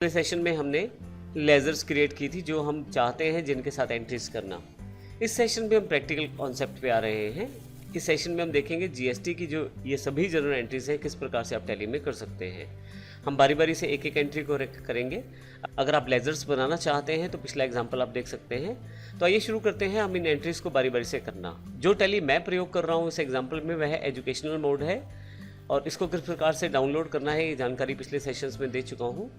पिछले सेशन में हमने लेजर्स क्रिएट की थी जो हम चाहते हैं जिनके साथ एंट्रीज करना। इस सेशन में हम प्रैक्टिकल कॉन्सेप्ट पे आ रहे हैं। इस सेशन में हम देखेंगे जीएसटी की जो ये सभी जनरल एंट्रीज हैं किस प्रकार से आप टैली में कर सकते हैं। हम बारी बारी से एक एक एंट्री को करेंगे। अगर आप लेजर्स बनाना चाहते हैं तो पिछला एग्जाम्पल आप देख सकते हैं। तो आइए शुरू करते हैं हम इन एंट्रीज को बारी बारी से करना। जो टैली मैं प्रयोग कर रहा हूँ इस एग्जाम्पल में वह एजुकेशनल मोड है और इसको किस प्रकार से डाउनलोड करना है ये जानकारी पिछले सेशंस में दे चुका हूँ।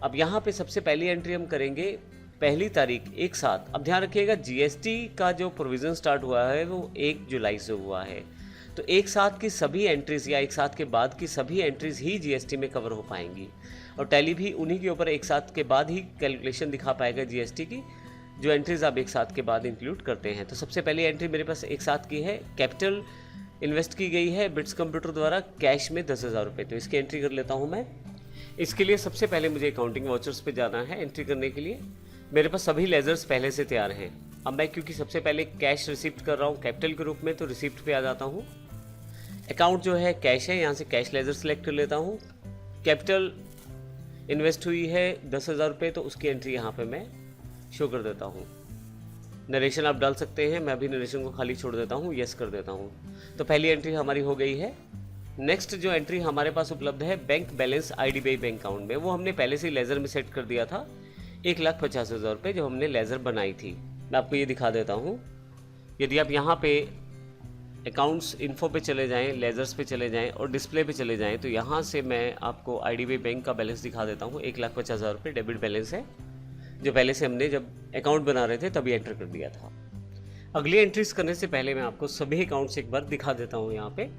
अब यहाँ पे सबसे पहली एंट्री हम करेंगे पहली तारीख एक साथ। अब ध्यान रखिएगा जीएसटी का जो प्रोविज़न स्टार्ट हुआ है वो 1 जुलाई से हुआ है, तो एक साथ की सभी एंट्रीज़ या एक साथ के बाद की सभी एंट्रीज़ ही जीएसटी में कवर हो पाएंगी और टैली भी उन्हीं के ऊपर एक साथ के बाद ही कैलकुलेशन दिखा पाएगा जीएसटी की जो एंट्रीज़ आप एक साथ के बाद इंक्लूड करते हैं। तो सबसे पहली एंट्री मेरे पास एक साथ की है, कैपिटल इन्वेस्ट की गई है बिट्स कंप्यूटर द्वारा कैश में 10,000 रुपये। तो इसकी एंट्री कर लेता हूँ मैं। इसके लिए सबसे पहले मुझे अकाउंटिंग वाउचर्स पे जाना है एंट्री करने के लिए। मेरे पास सभी लेजर्स पहले से तैयार हैं। अब मैं क्योंकि सबसे पहले कैश रिसिप्ट कर रहा हूँ कैपिटल के रूप में तो रिसिप्ट पे आ जाता हूँ। अकाउंट जो है कैश है, यहाँ से कैश लेजर सेलेक्ट कर लेता हूँ। कैपिटल इन्वेस्ट हुई है 10,000 रुपये तो उसकी एंट्री यहाँ पर मैं शो कर देता हूँ। नरेशन आप डाल सकते हैं, मैं अभी नरेशन को खाली छोड़ देता हूँ, यस कर देता हूँ। तो पहली एंट्री हमारी हो गई है। नेक्स्ट जो एंट्री हमारे पास उपलब्ध है bank balance IDBI bank account में, वो हमने पहले से लेज़र में सेट कर दिया था 1,50,000 रुपये जो हमने लेज़र बनाई थी। मैं आपको ये दिखा देता हूँ। यदि आप यहाँ पे अकाउंट्स इन्फो पे चले जाएं, लेज़र्स पे चले जाएं और डिस्प्ले पे चले जाएं तो यहाँ से मैं आपको आईडीबीआई बैंक का बैलेंस दिखा देता हूँ। 1,50,000 रुपये डेबिट बैलेंस है जो पहले से हमने जब अकाउंट बना रहे थे तभी एंटर कर दिया था। अगली एंट्रीज करने से पहले मैं आपको सभी अकाउंट्स एक बार दिखा देता हूँ यहाँ पे।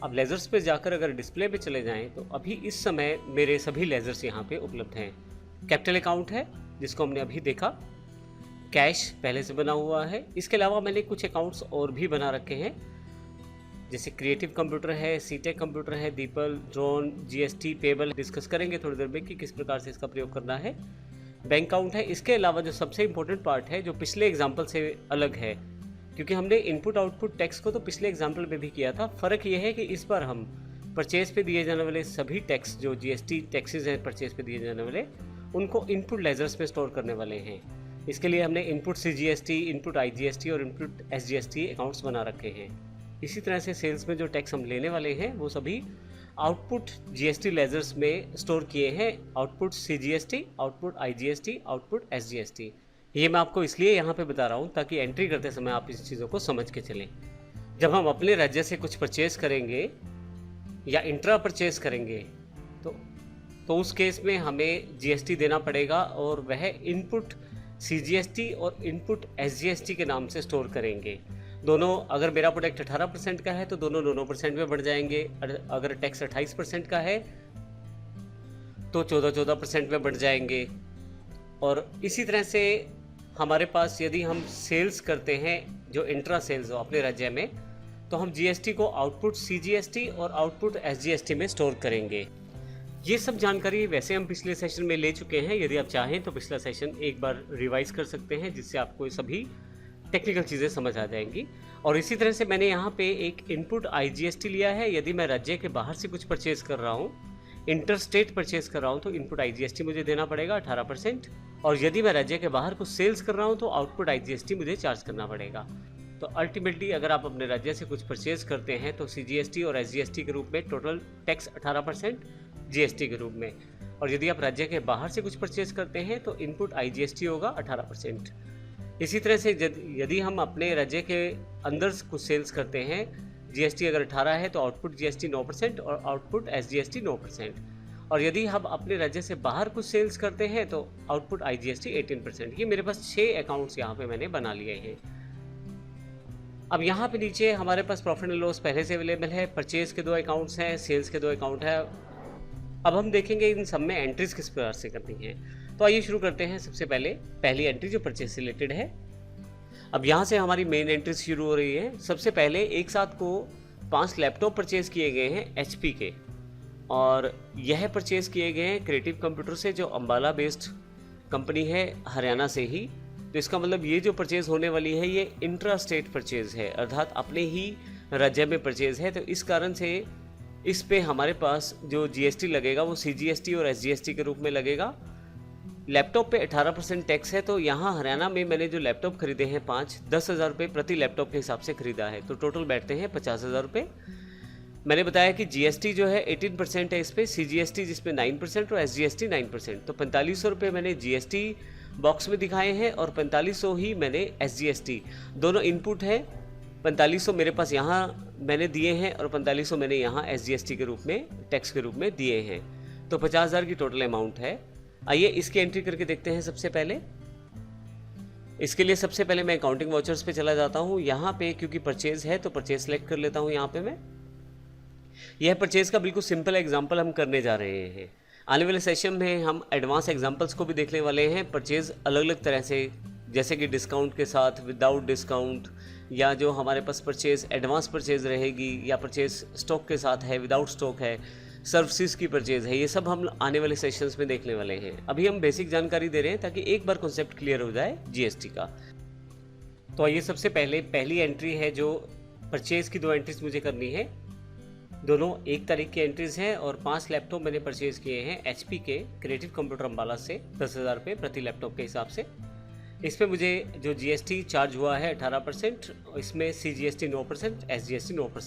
अब लेज़र्स पे जाकर अगर डिस्प्ले पे चले जाएं तो अभी इस समय मेरे सभी लेज़र्स यहाँ पे उपलब्ध हैं। कैपिटल अकाउंट है जिसको हमने अभी देखा, कैश पहले से बना हुआ है। इसके अलावा मैंने कुछ अकाउंट्स और भी बना रखे हैं जैसे क्रिएटिव कंप्यूटर है, सीटेक कंप्यूटर है, the people, drone, GST, payable discuss करेंगे थोड़ी देर में कि किस प्रकार से इसका प्रयोग करना है। बैंक अकाउंट है। इसके अलावा जो सबसे इंपॉर्टेंट पार्ट है जो पिछले एग्जाम्पल से अलग है क्योंकि हमने इनपुट आउटपुट टैक्स को तो पिछले एग्जाम्पल में भी किया था, फ़र्क ये है कि इस बार हम परचेज पे दिए जाने वाले सभी टैक्स जो जीएसटी टैक्सेस हैं परचेज पे दिए जाने वाले उनको इनपुट लेजर्स में स्टोर करने वाले हैं। इसके लिए हमने इनपुट सीजीएसटी, इनपुट आईजीएसटी और इनपुट एसजीएसटी अकाउंट्स बना रखे हैं। इसी तरह से सेल्स में जो टैक्स हम लेने वाले हैं वो सभी आउटपुट जीएसटी लेजर्स में स्टोर किए हैं। Output CGST, output IGST, output SGST. ये मैं आपको इसलिए यहाँ पे बता रहा हूँ ताकि एंट्री करते समय आप इस चीज़ों को समझ के चलें। जब हम अपने राज्य से कुछ परचेज करेंगे या इंट्रा परचेज करेंगे तो उस केस में हमें जीएसटी देना पड़ेगा और वह इनपुट सीजीएसटी और इनपुट एसजीएसटी के नाम से स्टोर करेंगे। दोनों, अगर मेरा प्रोडक्ट 18% का है तो दोनों 2% में बढ़ जाएंगे। अगर टैक्स 28% का है तो 14% में बढ़ जाएंगे। और इसी तरह से हमारे पास यदि हम सेल्स करते हैं जो इंट्रा सेल्स हो अपने राज्य में तो हम जीएसटी को आउटपुट सीजीएसटी और आउटपुट एसजीएसटी में स्टोर करेंगे। ये सब जानकारी वैसे हम पिछले सेशन में ले चुके हैं। यदि आप चाहें तो पिछला सेशन एक बार रिवाइज कर सकते हैं जिससे आपको सभी टेक्निकल चीज़ें समझ आ जाएंगी। और इसी तरह से मैंने यहाँ पे एक इनपुट आईजीएसटी लिया है। यदि मैं राज्य के बाहर से कुछ परचेज कर रहा हूँ, इंटर स्टेट परचेज कर रहा हूँ तो इनपुट आईजीएसटी मुझे देना पड़ेगा 18%। और यदि मैं राज्य के बाहर कुछ सेल्स कर रहा हूँ तो आउटपुट आईजीएसटी मुझे चार्ज करना पड़ेगा। तो अल्टीमेटली अगर आप अपने राज्य से कुछ परचेज करते हैं तो सीजीएसटी और एसजीएसटी के रूप में टोटल टैक्स 18%, जीएसटी के रूप में। और यदि आप राज्य के बाहर से कुछ परचेज करते हैं तो इनपुट आईजीएसटी होगा 18%। इसी तरह से यदि हम अपने राज्य के अंदर कुछ सेल्स करते हैं, जीएसटी अगर 18 है तो आउटपुट जीएसटी 9% और आउटपुट एसजीएसटी 9%। और यदि हम अपने राज्य से बाहर कुछ सेल्स करते हैं तो आउटपुट आईजीएसटी 18%। ये मेरे पास 6 अकाउंट्स यहाँ पे मैंने बना लिए हैं। अब यहाँ पे नीचे हमारे पास प्रॉफिट एंड लॉस पहले से अवेलेबल है, परचेज के 2 अकाउंट्स हैं, सेल्स के 2 अकाउंट है। अब हम देखेंगे इन सब में एंट्रीज किस प्रकार से करनी है। तो आइए शुरू करते हैं। सबसे पहले पहली एंट्री जो परचेज से रिलेटेड है। अब यहाँ से हमारी मेन एंट्रीज शुरू हो रही है। सबसे पहले एक साथ को 5 लैपटॉप परचेज किए गए हैं एचपी के और यह परचेज किए गए हैं क्रिएटिव कंप्यूटर से जो अम्बाला बेस्ड कंपनी है हरियाणा से ही। तो इसका मतलब ये जो परचेज होने वाली है ये इंट्रा स्टेट परचेज है अर्थात अपने ही राज्य में परचेज है। तो इस कारण से इस पे हमारे पास जो जीएसटी लगेगा वो सीजीएसटी और एसजीएसटी के रूप में लगेगा लैपटॉप पे 18% टैक्स है, तो यहाँ हरियाणा में मैंने जो लैपटॉप खरीदे हैं 5, 10,000 रुपये प्रति लैपटॉप के हिसाब से खरीदा है, तो टोटल बैठते हैं 50,000 रुपये। मैंने बताया कि जीएसटी जो है 18% है इस पर, CGST जिसमें 9% और SGST 9%, तो 4500 रुपये मैंने GST बॉक्स में दिखाए हैं और 4500 ही मैंने SGST, दोनों इनपुट है। 4500 मेरे पास यहाँ मैंने दिए हैं और 4500 मैंने यहाँ SGST के रूप में, टैक्स के रूप में दिए हैं, तो 50,000 की टोटल अमाउंट है। आइए इसकी एंट्री करके देखते हैं। सबसे पहले इसके लिए सबसे पहले मैं अकाउंटिंग वाउचर्स पे चला जाता हूँ। यहाँ पे क्योंकि परचेज है तो परचेज सेलेक्ट कर लेता हूँ। यहाँ पे मैं यह परचेज का बिल्कुल सिंपल एग्जांपल हम करने जा रहे हैं। आने वाले सेशन में हम एडवांस एग्जांपल्स को भी देखने वाले हैं। परचेज अलग अलग तरह से, जैसे कि डिस्काउंट के साथ, विदाउट डिस्काउंट, या जो हमारे पास परचेज एडवांस परचेज रहेगी, या परचेज स्टॉक के साथ है, विदाउट स्टॉक है, सर्विसेज की परचेज है, ये सब हम आने वाले सेशंस में देखने वाले हैं। अभी हम बेसिक जानकारी दे रहे हैं ताकि एक बार कॉन्सेप्ट क्लियर हो जाए जीएसटी का। तो आइए सबसे पहले पहली एंट्री है जो परचेज की 2 एंट्रीज मुझे करनी है। दोनों 1 तारीख की एंट्रीज हैं और 5 लैपटॉप मैंने परचेज किए हैं HP के क्रिएटिव कंप्यूटर अम्बाला से 10,000 रुपये प्रति लैपटॉप के हिसाब से। इस पर मुझे जो GST चार्ज हुआ है 18%, इसमें CGST 9%, SGST 9%।